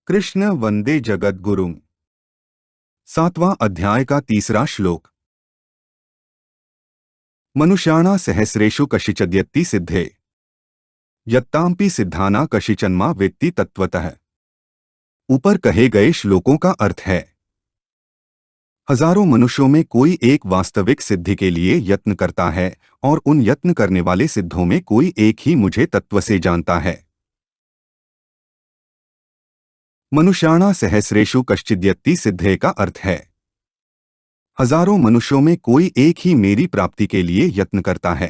कृष्ण वंदे जगद्गुरुम्। 7वां अध्याय का 3रा श्लोक। मनुष्याणा सहस्रेषु कशिचद्यत्ति सिद्धे यत्तांपि सिद्धाना कशिचन्मा वेत्ति तत्वतः। ऊपर कहे गए श्लोकों का अर्थ है, हजारों मनुष्यों में कोई एक वास्तविक सिद्धि के लिए यत्न करता है और उन यत्न करने वाले सिद्धों में कोई एक ही मुझे तत्व से जानता है। मनुष्याणा सहस्रेषु कश्चिद्यत्ति सिद्धे का अर्थ है, हजारों मनुष्यों में कोई एक ही मेरी प्राप्ति के लिए यत्न करता है।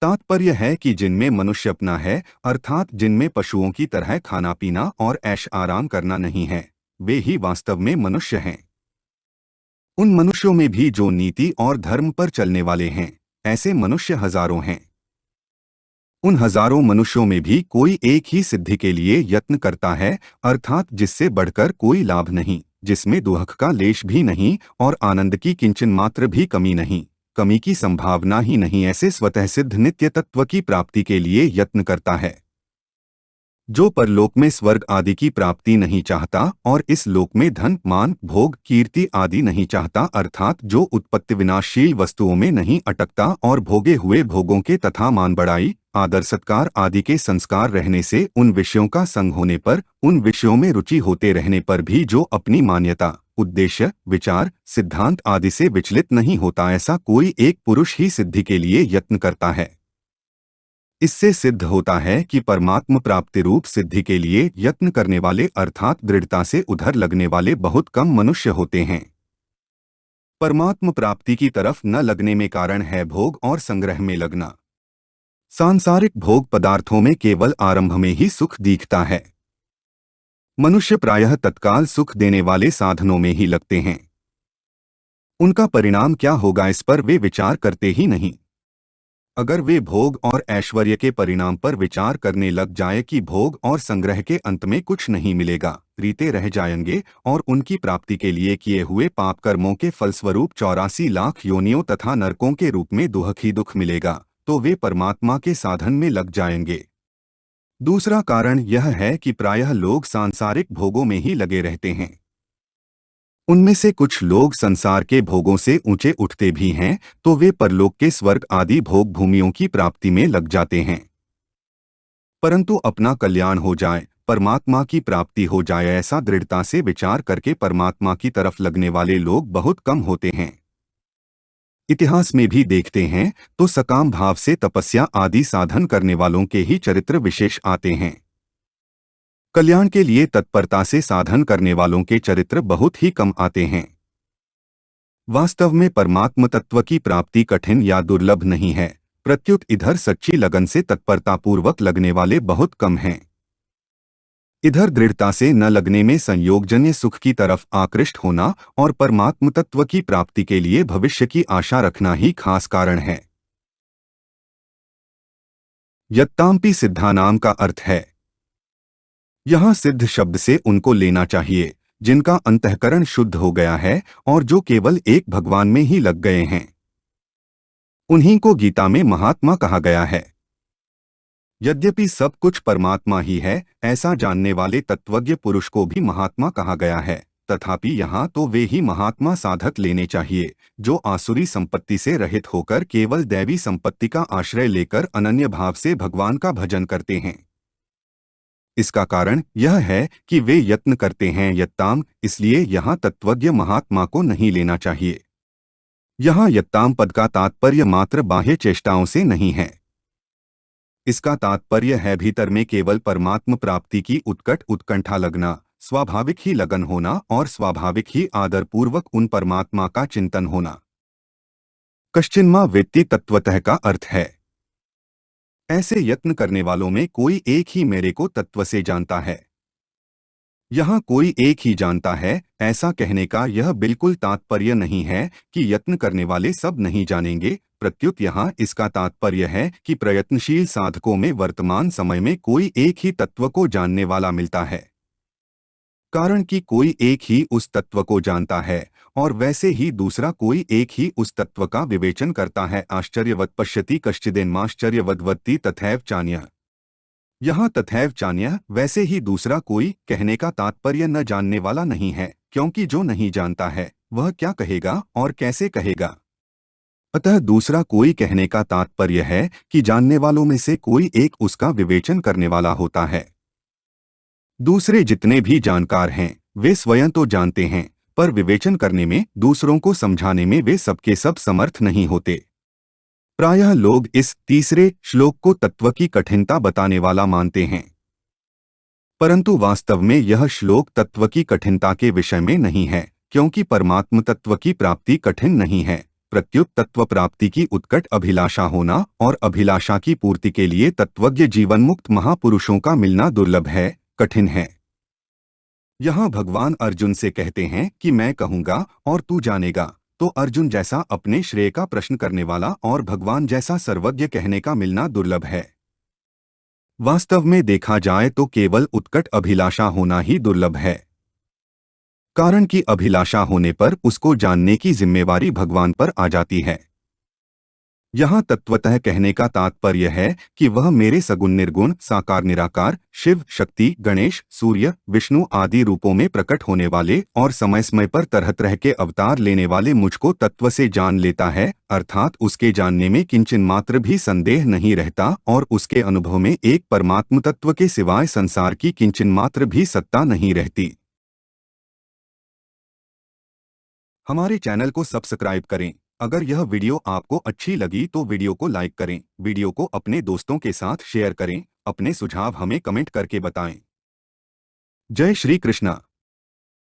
तात्पर्य है कि जिनमें मनुष्य अपना है, अर्थात जिनमें पशुओं की तरह खाना पीना और ऐश आराम करना नहीं है, वे ही वास्तव में मनुष्य हैं। उन मनुष्यों में भी जो नीति और धर्म पर चलने वाले हैं, ऐसे मनुष्य हजारों हैं। उन हजारों मनुष्यों में भी कोई एक ही सिद्धि के लिए यत्न करता है, अर्थात जिससे बढ़कर कोई लाभ नहीं, जिसमें दुख का लेश भी नहीं और आनंद की किंचन मात्र भी कमी नहीं, कमी की संभावना ही नहीं, ऐसे स्वतः सिद्ध नित्य तत्व की प्राप्ति के लिए यत्न करता है। जो परलोक में स्वर्ग आदि की प्राप्ति नहीं चाहता और इस लोक में धन मान भोग कीर्ति आदि नहीं चाहता, अर्थात जो उत्पत्ति विनाशशील वस्तुओं में नहीं अटकता और भोगे हुए भोगों के तथा मान बढ़ाई आदर सत्कार आदि के संस्कार रहने से उन विषयों का संग होने पर, उन विषयों में रुचि होते रहने पर भी जो अपनी मान्यता उद्देश्य विचार सिद्धांत आदि से विचलित नहीं होता, ऐसा कोई एक पुरुष ही सिद्धि के लिए यत्न करता है। इससे सिद्ध होता है कि परमात्म प्राप्ति रूप सिद्धि के लिए यत्न करने वाले अर्थात दृढ़ता से उधर लगने वाले बहुत कम मनुष्य होते हैं। परमात्म प्राप्ति की तरफ न लगने में कारण है भोग और संग्रह में लगना। सांसारिक भोग पदार्थों में केवल आरंभ में ही सुख दिखता है। मनुष्य प्रायः तत्काल सुख देने वाले साधनों में ही लगते हैं। उनका परिणाम क्या होगा इस पर वे विचार करते ही नहीं। अगर वे भोग और ऐश्वर्य के परिणाम पर विचार करने लग जाए कि भोग और संग्रह के अंत में कुछ नहीं मिलेगा, रीते रह जाएंगे और उनकी प्राप्ति के लिए किए हुए पाप कर्मों के फलस्वरूप 84 लाख योनियों तथा नरकों के रूप में दुख ही दुख मिलेगा, तो वे परमात्मा के साधन में लग जाएंगे। दूसरा कारण यह है कि प्रायः लोग सांसारिक भोगों में ही लगे रहते हैं। उनमें से कुछ लोग संसार के भोगों से ऊंचे उठते भी हैं, तो वे परलोक के स्वर्ग आदि भोग भूमियों की प्राप्ति में लग जाते हैं। परंतु अपना कल्याण हो जाए, परमात्मा की प्राप्ति हो जाए, ऐसा दृढ़ता से विचार करके परमात्मा की तरफ लगने वाले लोग बहुत कम होते हैं। इतिहास में भी देखते हैं तो सकाम भाव से तपस्या आदि साधन करने वालों के ही चरित्र विशेष आते हैं। कल्याण के लिए तत्परता से साधन करने वालों के चरित्र बहुत ही कम आते हैं। वास्तव में परमात्म तत्व की प्राप्ति कठिन या दुर्लभ नहीं है, प्रत्युत इधर सच्ची लगन से तत्परतापूर्वक लगने वाले बहुत कम हैं। इधर दृढ़ता से न लगने में संयोगजन्य सुख की तरफ आकृष्ट होना और परमात्म तत्व की प्राप्ति के लिए भविष्य की आशा रखना ही खास कारण है। यत्तांपि सिद्धानाम का अर्थ है, यहाँ सिद्ध शब्द से उनको लेना चाहिए जिनका अंतःकरण शुद्ध हो गया है और जो केवल एक भगवान में ही लग गए हैं। उन्हीं को गीता में महात्मा कहा गया है। यद्यपि सब कुछ परमात्मा ही है, ऐसा जानने वाले तत्वज्ञ पुरुष को भी महात्मा कहा गया है, तथापि यहाँ तो वे ही महात्मा साधक लेने चाहिए जो आसुरी संपत्ति से रहित होकर केवल दैवी संपत्ति का आश्रय लेकर अनन्य भाव से भगवान का भजन करते हैं। इसका कारण यह है कि वे यत्न करते हैं यत्ताम, इसलिए यहाँ तत्वज्ञ महात्मा को नहीं लेना चाहिए। यहाँ यत्ताम पद का तात्पर्य मात्र बाह्य चेष्टाओं से नहीं है। इसका तात्पर्य है भीतर में केवल परमात्म प्राप्ति की उत्कट उत्कंठा लगना, स्वाभाविक ही लगन होना और स्वाभाविक ही आदरपूर्वक उन परमात्मा का चिंतन होना। कश्चिन्मा वेत्ति तत्वतः का अर्थ है, ऐसे यत्न करने वालों में कोई एक ही मेरे को तत्व से जानता है। यहाँ कोई एक ही जानता है, ऐसा कहने का यह बिल्कुल तात्पर्य नहीं है कि यत्न करने वाले सब नहीं जानेंगे, प्रत्युत यहाँ इसका तात्पर्य है कि प्रयत्नशील साधकों में वर्तमान समय में कोई एक ही तत्व को जानने वाला मिलता है। कारण कि कोई एक ही उस तत्व को जानता है और वैसे ही दूसरा कोई एक ही उस तत्व का विवेचन करता है। आश्चर्यवत् पश्यति कश्चिदेनमाश्चर्यवद् वदति तथैव चान्यः। यहाँ तथैव चान्यः वैसे ही दूसरा कोई कहने का तात्पर्य न जानने वाला नहीं है, क्योंकि जो नहीं जानता है वह क्या कहेगा और कैसे कहेगा। अतः दूसरा कोई कहने का तात्पर्य है कि जानने वालों में से कोई एक उसका विवेचन करने वाला होता है। दूसरे जितने भी जानकार हैं वे स्वयं तो जानते हैं, पर विवेचन करने में, दूसरों को समझाने में वे सबके सब समर्थ नहीं होते। प्रायः लोग इस तीसरे श्लोक को तत्व की कठिनता बताने वाला मानते हैं, परंतु वास्तव में यह श्लोक तत्व की कठिनता के विषय में नहीं है, क्योंकि परमात्म तत्व की प्राप्ति कठिन नहीं है। प्रत्युत तत्व प्राप्ति की उत्कट अभिलाषा होना और अभिलाषा की पूर्ति के लिए तत्वज्ञ जीवनमुक्त महापुरुषों का मिलना दुर्लभ है, कठिन है। यहाँ भगवान अर्जुन से कहते हैं कि मैं कहूँगा और तू जानेगा, तो अर्जुन जैसा अपने श्रेय का प्रश्न करने वाला और भगवान जैसा सर्वज्ञ कहने का मिलना दुर्लभ है। वास्तव में देखा जाए तो केवल उत्कट अभिलाषा होना ही दुर्लभ है, कारण कि अभिलाषा होने पर उसको जानने की जिम्मेवारी भगवान पर आ जाती है। यहाँ तत्वतः कहने का तात्पर्य है कि वह मेरे सगुण निर्गुण साकार निराकार शिव शक्ति गणेश सूर्य विष्णु आदि रूपों में प्रकट होने वाले और समय समय पर तरह तरह के अवतार लेने वाले मुझको तत्व से जान लेता है, अर्थात उसके जानने में किंचन मात्र भी संदेह नहीं रहता और उसके अनुभव में एक परमात्म तत्व के सिवाय संसार की किंचन मात्र भी सत्ता नहीं रहती। हमारे चैनल को सब्सक्राइब करें। अगर यह वीडियो आपको अच्छी लगी तो वीडियो को लाइक करें, वीडियो को अपने दोस्तों के साथ शेयर करें, अपने सुझाव हमें कमेंट करके बताएं। जय श्री कृष्णा।